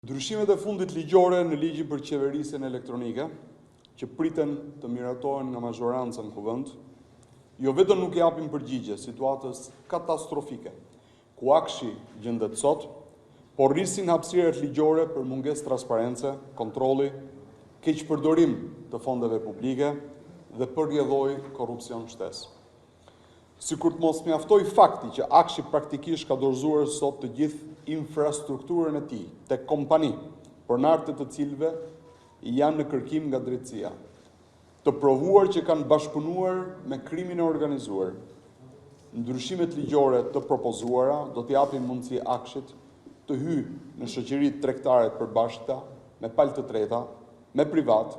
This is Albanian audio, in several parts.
Ndryshimet e fundit ligjore në ligjin për qeverisjen elektronike, që priten të miratohen nga mazhoranca në kuvend, jo vetëm nuk japin përgjigje situatës katastrofike, ku Akshi gjendet sot, por rrisin hapësirat ligjore për mungesë transparence, kontrolli, keqpërdorim të fondeve publike dhe përrjedhoi korrupsion shtesë. Sikur të mos mjaftoi fakti që Akshi praktikisht ka dorëzuar sot të gjithë infrastrukturën e tij tek kompani, pronarët të cilëve janë në kërkim nga drejtësia, të provuar që kanë bashkëpunuar me krimin e organizuar. Ndryshimet ligjore të propozuara do të japin mundësi Akshit të hyjë në shoqëritë tregtare të përbashkëta me palë të treta, me privat,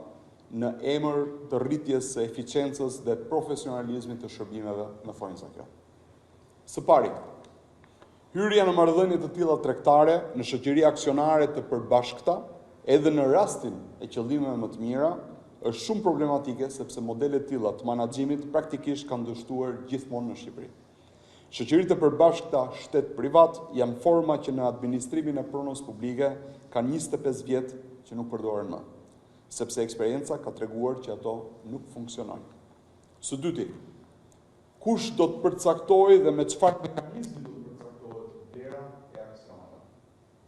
në emër të rritjes së eficiencës dhe profesionalizmit të shërbimeve në thonjza kjo. Së pari, hyrja në marrëdhënie të tilla tregtare në shoqëri aksionare të përbashkëta, edhe në rastin e qëllimeve më të mira, është shumë problematike sepse modele të tilla të menaxhimit praktikisht kanë dështuar gjithmonë në Shqipëri. Shoqëritë e përbashkëta shtet privat janë forma që në administrimin e punës publike kanë 25 vjet që nuk përdoren më, sepse eksperienca ka treguar që ato nuk funksionojnë. Së dyti, kush do të përcaktojë dhe me çfarë mekanizmi do të përcaktohet vlera e aksioneve?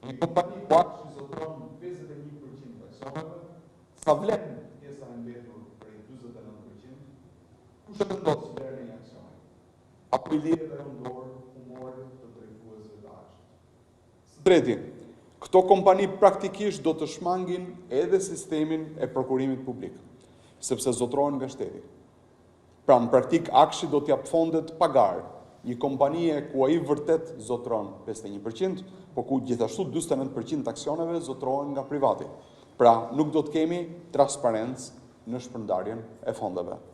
Një kompani ku Akshi zotron 51% të aksioneve, sa vlen pjesa e mbetur prej 49%, kush e vendos vlerën e një aksioni? Apo i lidhet ajo në dorë humorit të drejtuesve të Akshit? Së treti, këto kompani praktikisht do të shmangin edhe sistemin e prokurimit publik, sepse zotrohen nga shteti. Pra në praktik Akshi do t'jap fondet pagar një kompanie ku ai vërtet zotron 51%, por ku gjithashtu 49% aksioneve zotrohen nga privati. Pra nuk do të kemi transparencë në shpërndarjen e fondeve.